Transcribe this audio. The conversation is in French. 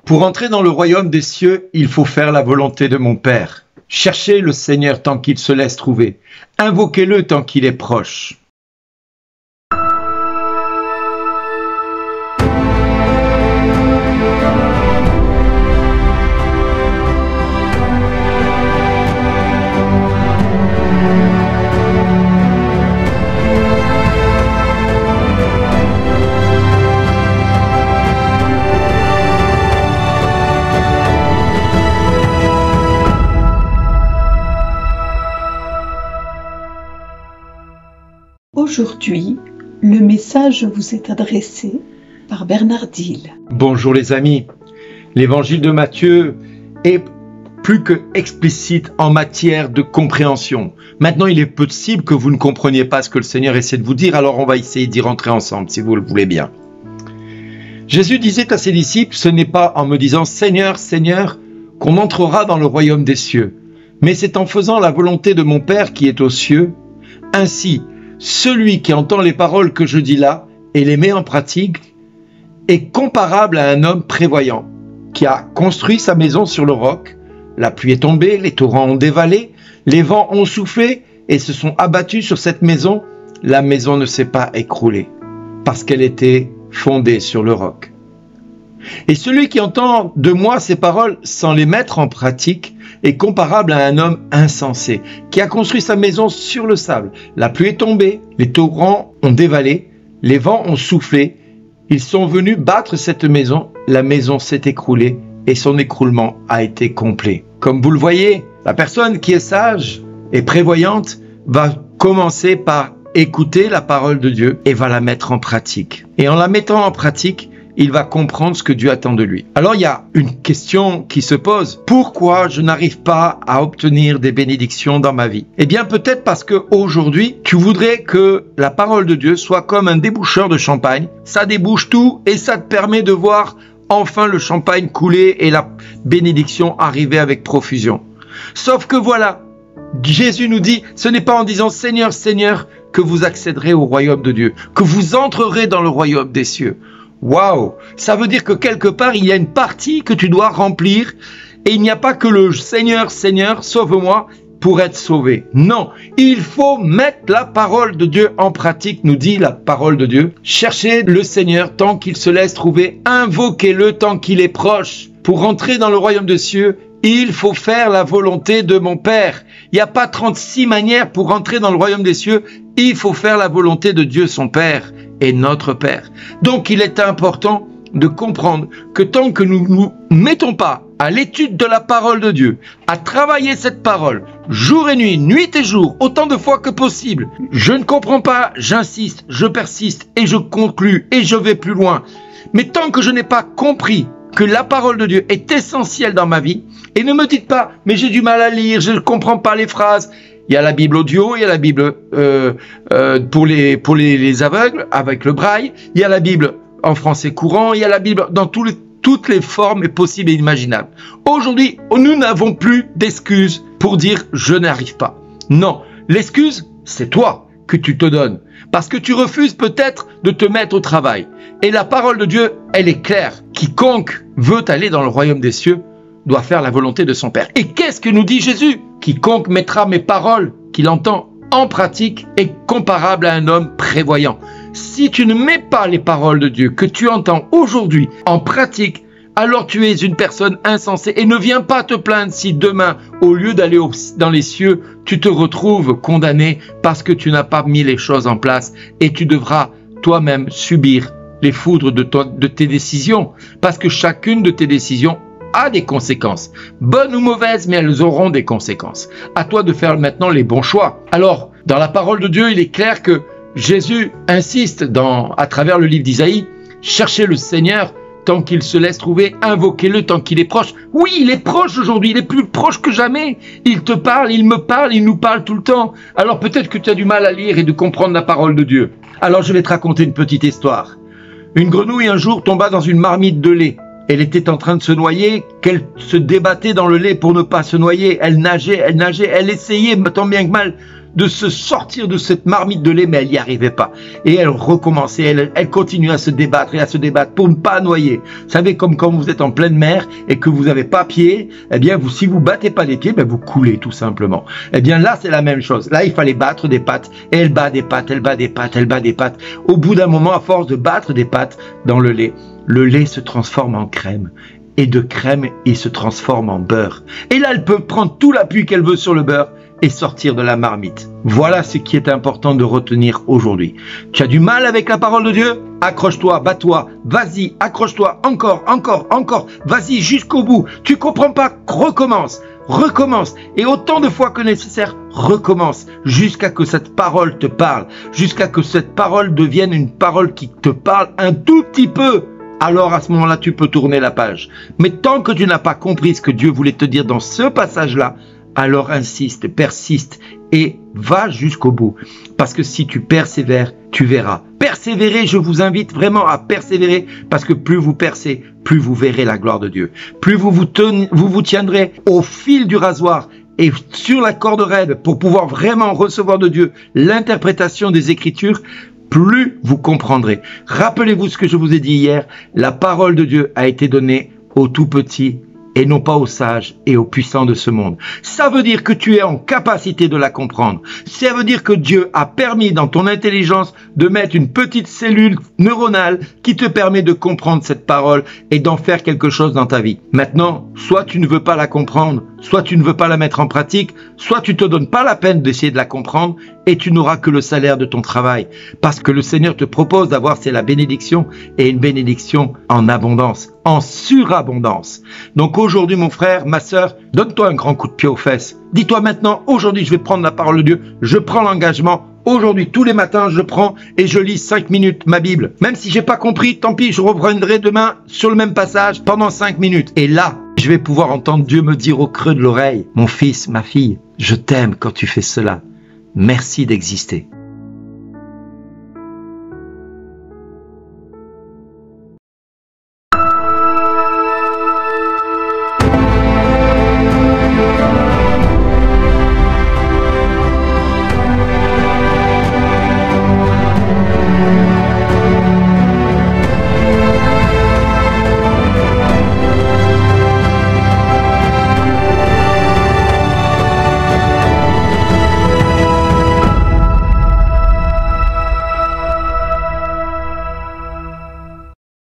Pour entrer dans le royaume des cieux, il faut faire la volonté de mon Père. Cherchez le Seigneur tant qu'il se laisse trouver. Invoquez-le tant qu'il est proche. Aujourd'hui, le message vous est adressé par Bernard Dille. Bonjour les amis, l'évangile de Matthieu est plus que explicite en matière de compréhension. Maintenant, il est possible que vous ne compreniez pas ce que le Seigneur essaie de vous dire, alors on va essayer d'y rentrer ensemble, si vous le voulez bien. Jésus disait à ses disciples, ce n'est pas en me disant « Seigneur, Seigneur » qu'on entrera dans le royaume des cieux, mais c'est en faisant la volonté de mon Père qui est aux cieux. Ainsi, celui qui entend les paroles que je dis là et les met en pratique est comparable à un homme prévoyant qui a construit sa maison sur le roc. La pluie est tombée, les torrents ont dévalé, les vents ont soufflé et se sont abattus sur cette maison. La maison ne s'est pas écroulée parce qu'elle était fondée sur le roc. Et celui qui entend de moi ces paroles sans les mettre en pratique est comparable à un homme insensé qui a construit sa maison sur le sable. La pluie est tombée, les torrents ont dévalé, les vents ont soufflé, ils sont venus battre cette maison, la maison s'est écroulée et son écroulement a été complet. Comme vous le voyez, la personne qui est sage et prévoyante va commencer par écouter la parole de Dieu et va la mettre en pratique. Et en la mettant en pratique, il va comprendre ce que Dieu attend de lui. Alors il y a une question qui se pose. Pourquoi je n'arrive pas à obtenir des bénédictions dans ma vie? Eh bien peut-être parce qu'aujourd'hui, tu voudrais que la parole de Dieu soit comme un déboucheur de champagne. Ça débouche tout et ça te permet de voir enfin le champagne couler et la bénédiction arriver avec profusion. Sauf que voilà, Jésus nous dit, ce n'est pas en disant Seigneur, Seigneur, que vous accéderez au royaume de Dieu, que vous entrerez dans le royaume des cieux. Waouh! Ça veut dire que quelque part, il y a une partie que tu dois remplir et il n'y a pas que le Seigneur, Seigneur, sauve-moi pour être sauvé. Non, il faut mettre la parole de Dieu en pratique, nous dit la parole de Dieu. Cherchez le Seigneur tant qu'il se laisse trouver, invoquez-le tant qu'il est proche. Pour entrer dans le royaume des cieux, il faut faire la volonté de mon Père. Il n'y a pas 36 manières pour entrer dans le royaume des cieux, il faut faire la volonté de Dieu son Père et notre Père. Donc il est important de comprendre que tant que nous ne nous mettons pas à l'étude de la parole de Dieu, à travailler cette parole, jour et nuit et jour, autant de fois que possible, je ne comprends pas, j'insiste, je persiste et je conclus et je vais plus loin. Mais tant que je n'ai pas compris que la parole de Dieu est essentielle dans ma vie, et ne me dites pas, mais j'ai du mal à lire, je ne comprends pas les phrases. Il y a la Bible audio, il y a la Bible pour les aveugles avec le braille, il y a la Bible en français courant, il y a la Bible dans toutes les formes possibles et imaginables. Aujourd'hui, nous n'avons plus d'excuses pour dire « je n'arrive pas ». Non, l'excuse, c'est toi que tu te donnes parce que tu refuses peut-être de te mettre au travail. Et la parole de Dieu, elle est claire. Quiconque veut aller dans le royaume des cieux doit faire la volonté de son Père. Et qu'est-ce que nous dit Jésus? Quiconque mettra mes paroles qu'il entend en pratique est comparable à un homme prévoyant. Si tu ne mets pas les paroles de Dieu que tu entends aujourd'hui en pratique, alors tu es une personne insensée et ne viens pas te plaindre si demain, au lieu d'aller dans les cieux, tu te retrouves condamné parce que tu n'as pas mis les choses en place et tu devras toi-même subir les foudres de tes décisions parce que chacune de tes décisions a des conséquences, bonnes ou mauvaises, mais elles auront des conséquences. À toi de faire maintenant les bons choix. Alors, dans la parole de Dieu, il est clair que Jésus insiste à travers le livre d'Isaïe, cherchez le Seigneur tant qu'il se laisse trouver, invoquez-le tant qu'il est proche. Oui, il est proche aujourd'hui, il est plus proche que jamais. Il te parle, il me parle, il nous parle tout le temps. Alors peut-être que tu as du mal à lire et de comprendre la parole de Dieu. Alors je vais te raconter une petite histoire. Une grenouille un jour tomba dans une marmite de lait. Elle était en train de se noyer, qu'elle se débattait dans le lait pour ne pas se noyer. Elle nageait, elle essayait, tant bien que mal, de se sortir de cette marmite de lait, mais elle n'y arrivait pas. Et elle recommençait, elle continue à se débattre et à se débattre pour ne pas noyer. Vous savez, comme quand vous êtes en pleine mer et que vous n'avez pas pied, eh bien, si vous battez pas les pieds, ben vous coulez tout simplement. Eh bien, là, c'est la même chose. Là, il fallait battre des pattes, et elle bat des pattes, elle bat des pattes, elle bat des pattes. Au bout d'un moment, à force de battre des pattes dans le lait se transforme en crème. Et de crème, il se transforme en beurre. Et là, elle peut prendre tout l'appui qu'elle veut sur le beurre et sortir de la marmite. Voilà ce qui est important de retenir aujourd'hui. Tu as du mal avec la parole de Dieu? Accroche-toi, bats-toi, vas-y, accroche-toi, encore, vas-y jusqu'au bout. Tu comprends pas? Recommence. Et autant de fois que nécessaire, recommence jusqu'à que cette parole te parle, jusqu'à que cette parole devienne une parole qui te parle un tout petit peu. Alors à ce moment-là, tu peux tourner la page. Mais tant que tu n'as pas compris ce que Dieu voulait te dire dans ce passage-là, alors insiste, persiste et va jusqu'au bout. Parce que si tu persévères, tu verras. Persévérer, je vous invite vraiment à persévérer parce que plus vous percez, plus vous verrez la gloire de Dieu. Plus vous vous tiendrez au fil du rasoir et sur la corde raide pour pouvoir vraiment recevoir de Dieu l'interprétation des Écritures, plus vous comprendrez. Rappelez-vous ce que je vous ai dit hier, la parole de Dieu a été donnée aux tout petits et non pas aux sages et aux puissants de ce monde. Ça veut dire que tu es en capacité de la comprendre. Ça veut dire que Dieu a permis dans ton intelligence de mettre une petite cellule neuronale qui te permet de comprendre cette parole et d'en faire quelque chose dans ta vie. Maintenant, soit tu ne veux pas la comprendre, soit tu ne veux pas la mettre en pratique, soit tu te donnes pas la peine d'essayer de la comprendre et tu n'auras que le salaire de ton travail. Parce que le Seigneur te propose d'avoir, c'est la bénédiction et une bénédiction en abondance, en surabondance. Donc aujourd'hui, mon frère, ma sœur, donne-toi un grand coup de pied aux fesses. Dis-toi maintenant, aujourd'hui, je vais prendre la parole de Dieu. Je prends l'engagement. Aujourd'hui, tous les matins, je prends et je lis 5 minutes ma Bible. Même si j'ai pas compris, tant pis, je reprendrai demain sur le même passage pendant 5 minutes. Et là, je vais pouvoir entendre Dieu me dire au creux de l'oreille, mon fils, ma fille, je t'aime quand tu fais cela. Merci d'exister.